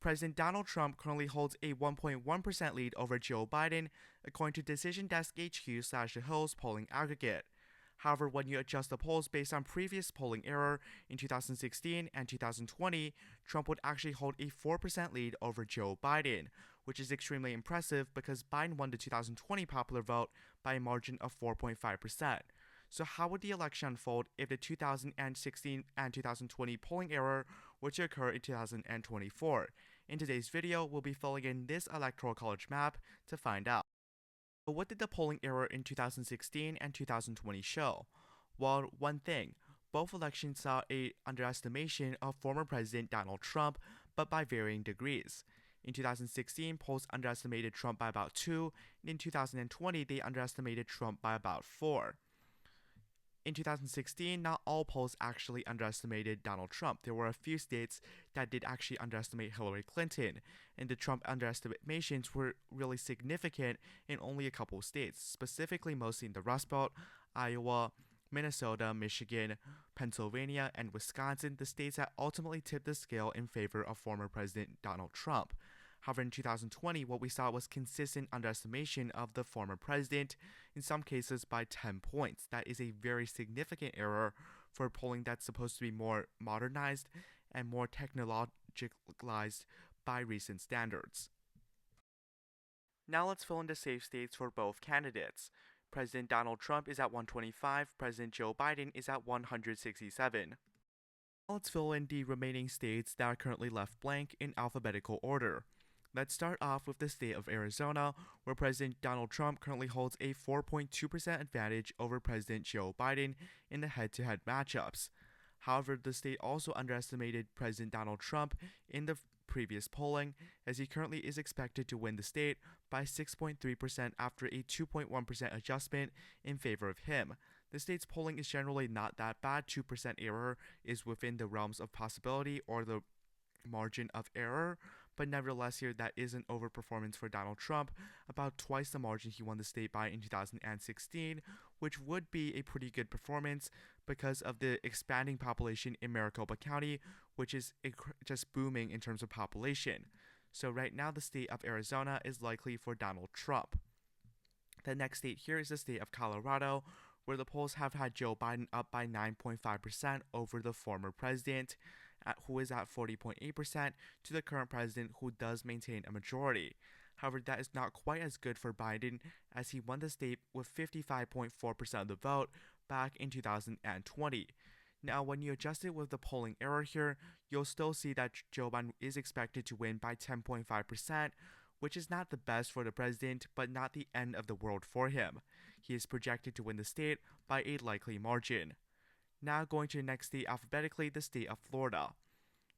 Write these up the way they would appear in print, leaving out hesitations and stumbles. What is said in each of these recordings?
President Donald Trump currently holds a 1.1% lead over Joe Biden, according to Decision Desk HQ/The Hill's polling aggregate. However, when you adjust the polls based on previous polling error in 2016 and 2020, Trump would actually hold a 4% lead over Joe Biden, which is extremely impressive because Biden won the 2020 popular vote by a margin of 4.5%. So how would the election unfold if the 2016 and 2020 polling error were to occur in 2024? In today's video, we'll be filling in this electoral college map to find out. But what did the polling error in 2016 and 2020 show? Well, one thing, both elections saw a underestimation of former President Donald Trump, but by varying degrees. In 2016, polls underestimated Trump by about 2, and in 2020, they underestimated Trump by about 4. In 2016, not all polls actually underestimated Donald Trump. There were a few states that did actually underestimate Hillary Clinton, and the Trump underestimations were really significant in only a couple of states, specifically mostly in the Rust Belt, Iowa, Minnesota, Michigan, Pennsylvania, and Wisconsin, the states that ultimately tipped the scale in favor of former President Donald Trump. However, in 2020, what we saw was consistent underestimation of the former president, in some cases by 10 points. That is a very significant error for polling that's supposed to be more modernized and more technologicalized by recent standards. Now let's fill in the safe states for both candidates. President Donald Trump is at 125, President Joe Biden is at 167. Now let's fill in the remaining states that are currently left blank in alphabetical order. Let's start off with the state of Arizona, where President Donald Trump currently holds a 4.2% advantage over President Joe Biden in the head-to-head matchups. However, the state also underestimated President Donald Trump in the previous polling, as he currently is expected to win the state by 6.3% after a 2.1% adjustment in favor of him. The state's polling is generally not that bad. 2% error is within the realms of possibility or the margin of error, but nevertheless here that is an overperformance for Donald Trump, about twice the margin he won the state by in 2016, which would be a pretty good performance because of the expanding population in Maricopa County, which is just booming in terms of population. So right now the state of Arizona is likely for Donald Trump. The next state here is the state of Colorado, where the polls have had Joe Biden up by 9.5% over the former president, who is at 40.8%, to the current president, who does maintain a majority. However, that is not quite as good for Biden, as he won the state with 55.4% of the vote back in 2020. Now, when you adjust it with the polling error here, you'll still see that Joe Biden is expected to win by 10.5%, which is not the best for the president, but not the end of the world for him. He is projected to win the state by a likely margin. Now going to the next state alphabetically, the state of Florida.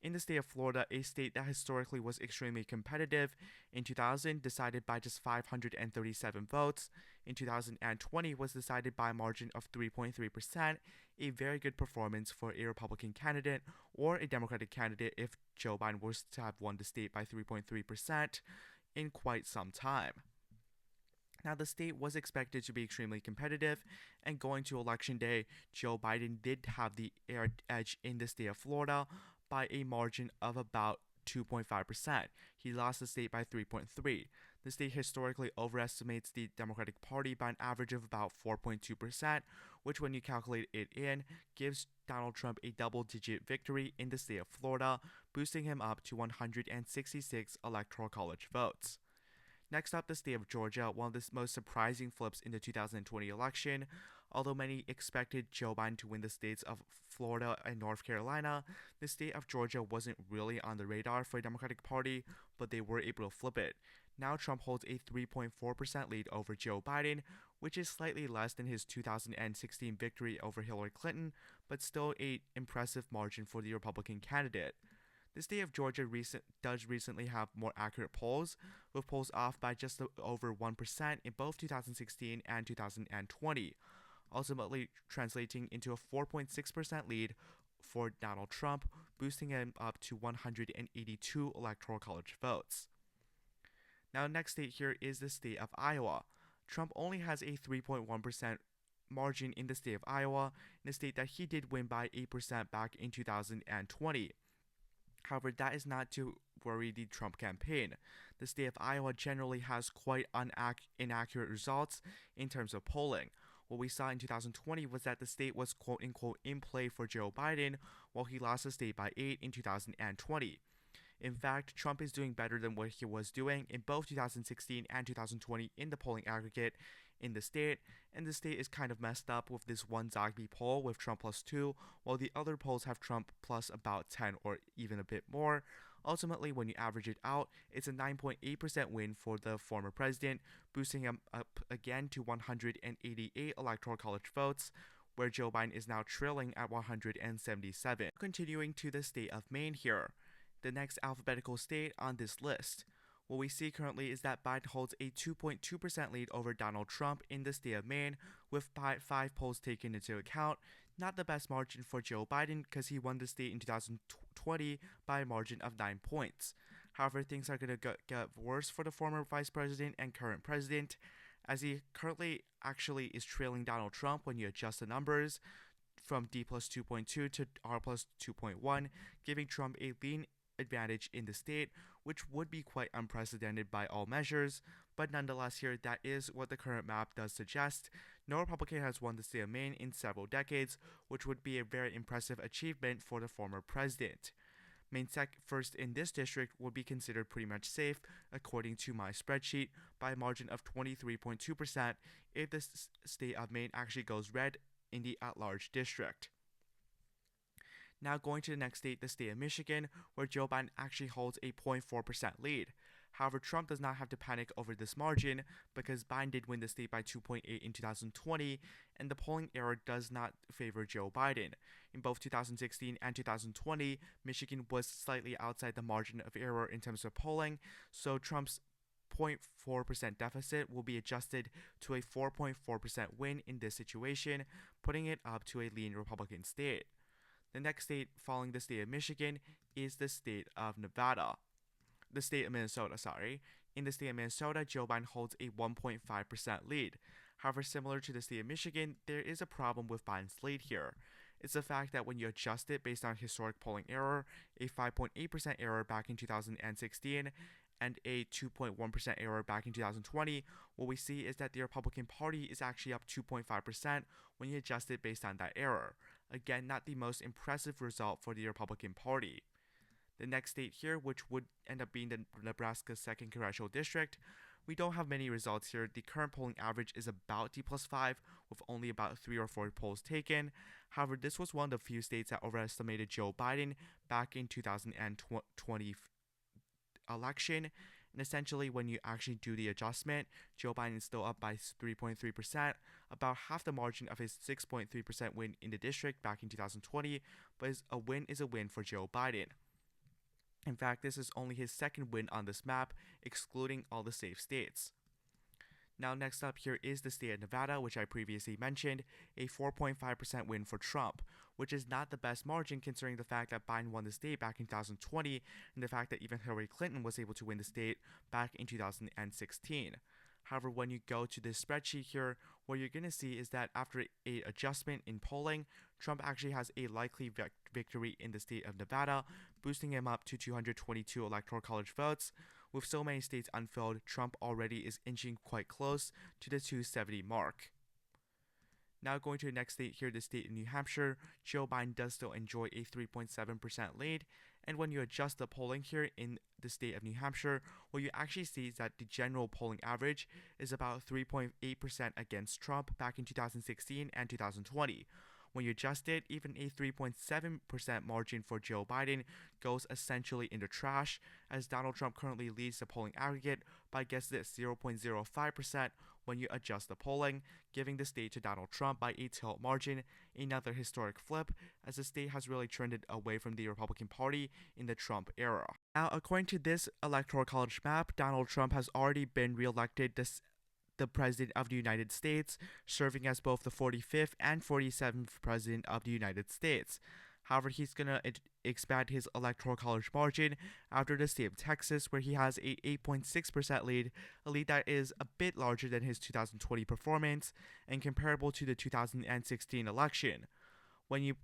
In the state of Florida, a state that historically was extremely competitive, in 2000 decided by just 537 votes, in 2020 was decided by a margin of 3.3%, a very good performance for a Republican candidate or a Democratic candidate if Joe Biden was to have won the state by 3.3% in quite some time. Now, the state was expected to be extremely competitive, and going to Election Day, Joe Biden did have the edge in the state of Florida by a margin of about 2.5%. He lost the state by 3.3%. The state historically overestimates the Democratic Party by an average of about 4.2%, which when you calculate it in, gives Donald Trump a double-digit victory in the state of Florida, boosting him up to 166 electoral college votes. Next up, the state of Georgia, one of the most surprising flips in the 2020 election. Although many expected Joe Biden to win the states of Florida and North Carolina, the state of Georgia wasn't really on the radar for the Democratic Party, but they were able to flip it. Now Trump holds a 3.4% lead over Joe Biden, which is slightly less than his 2016 victory over Hillary Clinton, but still an impressive margin for the Republican candidate. The state of Georgia does recently have more accurate polls, with polls off by just over 1% in both 2016 and 2020, ultimately translating into a 4.6% lead for Donald Trump, boosting him up to 182 electoral college votes. Now, the next state here is the state of Iowa. Trump only has a 3.1% margin in the state of Iowa, in a state that he did win by 8% back in 2020. However, that is not to worry the Trump campaign. The state of Iowa generally has quite inaccurate results in terms of polling. What we saw in 2020 was that the state was quote-unquote in play for Joe Biden, while he lost the state by 8 in 2020. In fact, Trump is doing better than what he was doing in both 2016 and 2020 in the polling aggregate in the state, and the state is kind of messed up with this one Zogby poll with Trump plus 2, while the other polls have Trump plus about 10 or even a bit more. Ultimately, when you average it out, it's a 9.8% win for the former president, boosting him up again to 188 electoral college votes, where Joe Biden is now trailing at 177. Continuing to the state of Maine here, the next alphabetical state on this list. What we see currently is that Biden holds a 2.2% lead over Donald Trump in the state of Maine, with 5 polls taken into account. Not the best margin for Joe Biden because he won the state in 2020 by a margin of 9 points. However, things are going to get worse for the former vice president and current president, as he currently actually is trailing Donald Trump when you adjust the numbers from D plus 2.2 to R plus 2.1, giving Trump a lean advantage in the state, which would be quite unprecedented by all measures, but nonetheless here, that is what the current map does suggest. No Republican has won the state of Maine in several decades, which would be a very impressive achievement for the former president. Maine first in this district would be considered pretty much safe, according to my spreadsheet, by a margin of 23.2% if the state of Maine actually goes red in the at-large district. Now going to the next state, the state of Michigan, where Joe Biden actually holds a 0.4% lead. However, Trump does not have to panic over this margin because Biden did win the state by 2.8 in 2020, and the polling error does not favor Joe Biden. In both 2016 and 2020, Michigan was slightly outside the margin of error in terms of polling, so Trump's 0.4% deficit will be adjusted to a 4.4% win in this situation, putting it up to a lean Republican state. The next state following the state of Michigan is the state of Minnesota. In the state of Minnesota, Joe Biden holds a 1.5% lead. However, similar to the state of Michigan, there is a problem with Biden's lead here. It's the fact that when you adjust it based on historic polling error, a 5.8% error back in 2016, and a 2.1% error back in 2020, what we see is that the Republican Party is actually up 2.5% when you adjust it based on that error. Again, not the most impressive result for the Republican Party. The next state here, which would end up being the Nebraska 2nd Congressional District, we don't have many results here. The current polling average is about D plus 5, with only about 3 or 4 polls taken. However, this was one of the few states that overestimated Joe Biden back in 2020 election, and essentially when you actually do the adjustment, Joe Biden is still up by 3.3%, about half the margin of his 6.3% win in the district back in 2020, but a win is a win for Joe Biden. In fact, this is only his second win on this map, excluding all the safe states. Now next up here is the state of Nevada, which I previously mentioned, a 4.5% win for Trump, which is not the best margin considering the fact that Biden won the state back in 2020 and the fact that even Hillary Clinton was able to win the state back in 2016. However, when you go to this spreadsheet here, what you're going to see is that after a adjustment in polling, Trump actually has a likely victory in the state of Nevada, boosting him up to 222 electoral college votes. With so many states unfilled, Trump already is inching quite close to the 270 mark. Now going to the next state here, the state of New Hampshire, Joe Biden does still enjoy a 3.7% lead, and when you adjust the polling here in the state of New Hampshire, what you actually see is that the general polling average is about 3.8% against Trump back in 2016 and 2020. When you adjust it, even a 3.7% margin for Joe Biden goes essentially in the trash, as Donald Trump currently leads the polling aggregate by, guess this, 0.05% when you adjust the polling, giving the state to Donald Trump by a tilt margin, another historic flip, as the state has really trended away from the Republican Party in the Trump era. Now, according to this electoral college map, Donald Trump has already been reelected the President of the United States, serving as both the 45th and 47th President of the United States. However, he's going to expand his electoral college margin after the state of Texas, where he has a 8.6% lead, a lead that is a bit larger than his 2020 performance and comparable to the 2016 election. When you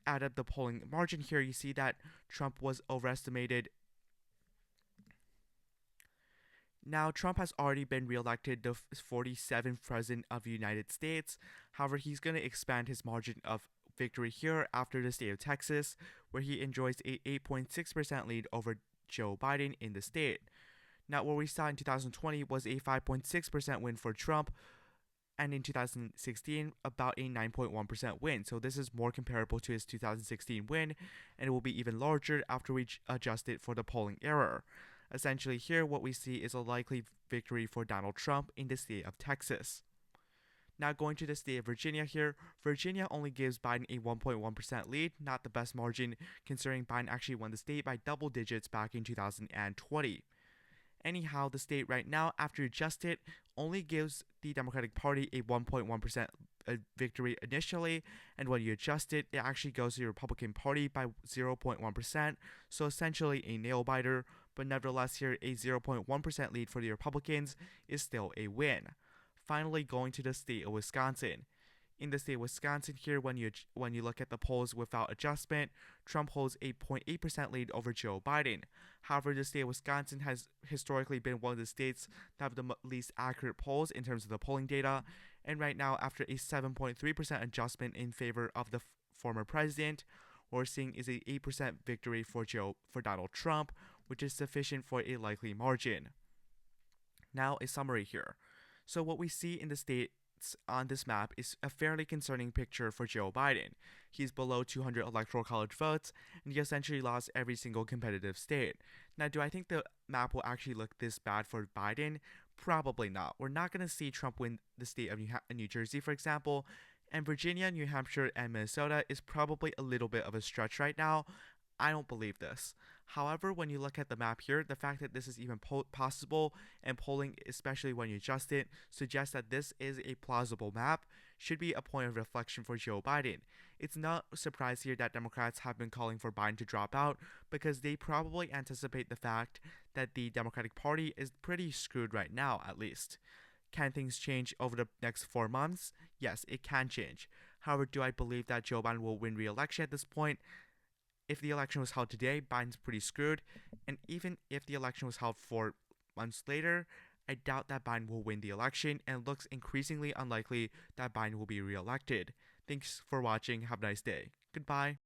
add up the polling margin here, you see that Trump was overestimated Now, Trump has already been reelected the 47th president of the United States. However, he's going to expand his margin of victory here after the state of Texas, where he enjoys a 8.6% lead over Joe Biden in the state. Now, what we saw in 2020 was a 5.6% win for Trump, and in 2016, about a 9.1% win. So this is more comparable to his 2016 win, and it will be even larger after we adjust it for the polling error. Essentially, here what we see is a likely victory for Donald Trump in the state of Texas. Now going to the state of Virginia here, Virginia only gives Biden a 1.1% lead, not the best margin considering Biden actually won the state by double digits back in 2020. Anyhow, the state right now, after adjusted, only gives the Democratic Party a 1.1% victory initially, and when you adjust it, it actually goes to the Republican Party by 0.1%, so essentially a nail biter, but nevertheless here a 0.1% lead for the Republicans is still a win. Finally, going to the state of Wisconsin. In the state of Wisconsin here, when you look at the polls without adjustment, Trump holds a 0.8% lead over Joe Biden. However, the state of Wisconsin has historically been one of the states that have the least accurate polls in terms of the polling data, and right now, after a 7.3% adjustment in favor of the former president, what we're seeing is a 8% victory for Donald Trump, which is sufficient for a likely margin. Now, a summary here. So what we see in the states on this map is a fairly concerning picture for Joe Biden. He's below 200 electoral college votes, and he essentially lost every single competitive state. Now, do I think the map will actually look this bad for Biden? Probably not. We're not going to see Trump win the state of New Jersey, for example, and Virginia, New Hampshire, and Minnesota is probably a little bit of a stretch right now. I don't believe this. However, when you look at the map here, the fact that this is even possible and polling, especially when you adjust it, suggests that this is a plausible map, should be a point of reflection for Joe Biden. It's not a surprise here that Democrats have been calling for Biden to drop out because they probably anticipate the fact that the Democratic Party is pretty screwed right now, at least. Can things change over the next 4 months? Yes, it can change. However, do I believe that Joe Biden will win re-election at this point? If the election was held today, Biden's pretty screwed, and even if the election was held 4 months later, I doubt that Biden will win the election, and it looks increasingly unlikely that Biden will be re-elected. Thanks for watching, have a nice day. Goodbye.